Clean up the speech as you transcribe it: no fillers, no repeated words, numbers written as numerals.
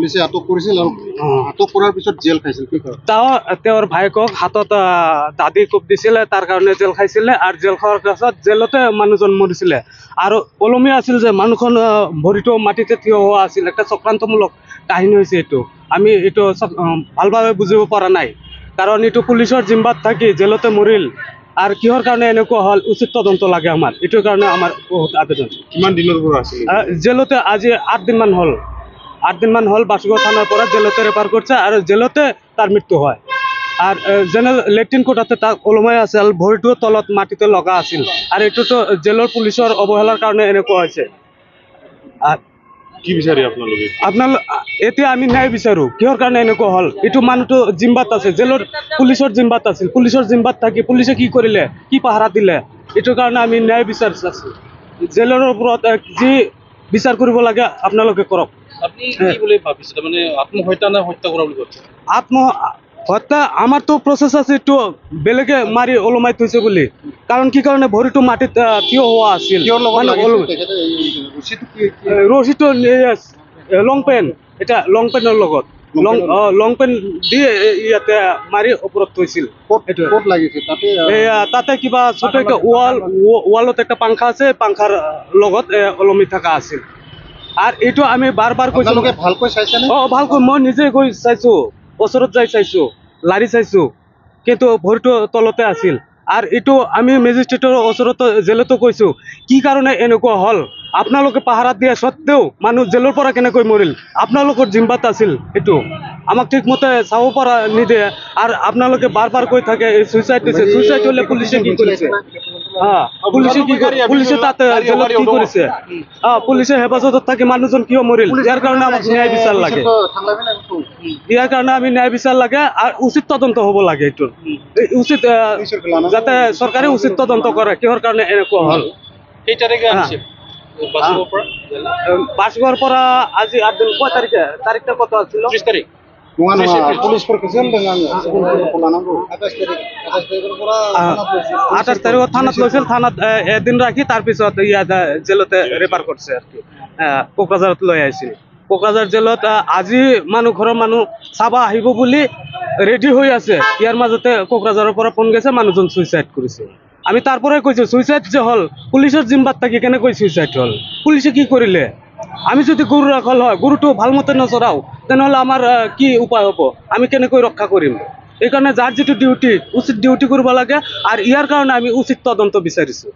পুলিচে আটক কৰিছিল আৰু আটক কৰাৰ পিছত জেল খাইছিল কি কয় তেওঁৰ ভায়েকক হাতত দাদী কোপ দিছিলে তাৰ কাৰণে জেল খাইছিলে আৰু জেল খোৱাৰ পাছত জেলতে মানুহজন মৰিছিলে আৰু ওলমি আছিল যে মানুহখন ভৰিটো মাটিতে থিয় হোৱা আছিল একটা চক্ৰান্তমূলক কাহিনী হৈছে এইটো আমি এইটো ভালভাৱে বুজিব পৰা নাই কাৰণ এইটো পুলিচৰ জিম্মাত থাকি জেলতে মৰিল আৰু কিহৰ কাৰণে এনেকুৱা হ'ল উচিত তদন্ত লাগে আমাৰ এইটোৰ কাৰণে আমাৰ বহুত আবেদন কিমান দিনৰ পৰা আছিল জেলতে আজি 8 দিনমান হ'ল 8 দিনমান হ'ল বাসুগাঁও থানাৰ পৰা জেলতে ৰেফাৰ কৰিছে আৰু জেলতে তাৰ মৃত্যু হয় আৰ জেনেৰেল লেট্ৰিন কোঠাতে তাক ওলমাই আছিল ভৰিটো তলত মাটিতে লগা আছিল আৰু এইটোতো জেলৰ পুলিচৰ অৱহেলাৰ কাৰণে এনেকুৱা হৈছে কি বিচাৰি আপোনালোকে এতিয়া আমি ন্যায় বিচাৰো কিহৰ কাৰণে এনেকুৱা হ'ল এইটো মানুহটো জিম্বাত আছে জেলৰ পুলিচৰ জিম্বাত আছিল পুলিচৰ জিম্বাত থাকি পুলিচে কি কৰিলে কি পাহাৰা দিলে এইটোৰ কাৰণে আমি ন্যায় বিচাৰিছো জেলৰ ওপৰত যি বিচাৰ কৰিব লাগে আপোনালোকে কৰক আপনি কি বলে ভাবিছিল মানে আত্মহত্যা না হত্যা কৰা বুলি কৈছে আত্মহত্যা আমাৰতো প্ৰচেছ আছে এইটো বেলেগে মাৰি ওলমাই থৈছে বুলি কাৰণ কি কাৰণে ভৰিটো মাটিত থিয় হোৱা আছিল ৰছীটো লং পেণ্ট এটা লং পেণ্টৰ লগত লং পেণ্ট দি ইয়াতে মাৰি ওপৰত থৈছিল তাতে কিবা ছোট ৱালত একটা পাংখা আছে পাংখাৰ লগত ওলমি থকা আছিল আৰ এইটো আমি বাৰবাৰ কৈছো ভালকৈ চাইছেনে ভালকৈ মই নিজে গৈ চাইছো ওচৰত যাই চাইছো লাৰি চাইছো কিন্তু ভৰিটো তলতে আছিল আৰু এইটো আমি মেজিষ্ট্ৰেটৰ ওচৰত জেলতো কৈছো কি কাৰণে এনেকুৱা হ'ল আপোনালোকে পাহাৰাত দিয়া সত্ত্বেও মানুহ জেলৰ পৰা কেনেকৈ মৰিল আপোনালোকৰ জিম্বাত আছিল এইটো আমাক ঠিকমতে চাব পৰা নিদিয়ে আৰু আপোনালোকে বাৰ কৈ থাকে সুইচাইড দিছে সুইচাইড হলে পুলিচে কি কৰিছে পুলিচে তাত জেলত কি কৰিছে পুলিচে হেফাজতত থাকি মানুহজন কিয় মৰিল ইয়াৰ কাৰণে আমাক ন্যায় বিচাৰ লাগে ইয়াৰ কাৰণে আমি ন্যায় বিচাৰ লাগে আৰু উচিত তদন্ত হ'ব লাগে এইটো উচিত যাতে চৰকাৰে উচিত তদন্ত কৰে কিহৰ কাৰণে এনেকুৱা হ'ল এই তাৰিখে আছে বাসুগাঁৱৰ পৰা আজি 8 দিন কয় তাৰিখে তাৰিখটা কত আছিল 30 তাৰিখ পুলিশ প্ৰশাসন 28 তাৰিখত থানাত লৈছিল থানাত এদিন ৰাখি তাৰপিছত ইয়াত জেলতে ৰেফাৰ কৰিছে আৰু কি কোকৰাঝাৰত লৈ আহিছিল কোকৰাঝাৰ জেলত আজি ঘৰৰ মানুহ চাব আহিব বুলি ৰেডি হৈ আছে ইয়াৰ মাজতে কোকৰাঝাৰৰ পৰা ফোন গৈছে মানুহজন সুইচাইড কৰিছে আমি তাৰ পৰাই কৈছো সুইচাইড যে হ'ল পুলিচৰ জিম্বাত থাকি কেনেকৈ সুইচাইড হ'ল পুলিচে কি কৰিলে আমি যদি গৰু ৰাখল হয় গৰুটো ভালমতে নচৰাও তেনেহ'লে আমাৰ কি উপায় হ'ব আমি কেনেকৈ ৰক্ষা কৰিম এইকাৰণে যাৰ যিটো ডিউটি উচিত ডিউটি কৰিব লাগে আৰু ইয়াৰ কাৰণে আমি উচিত তদন্ত বিচাৰিছো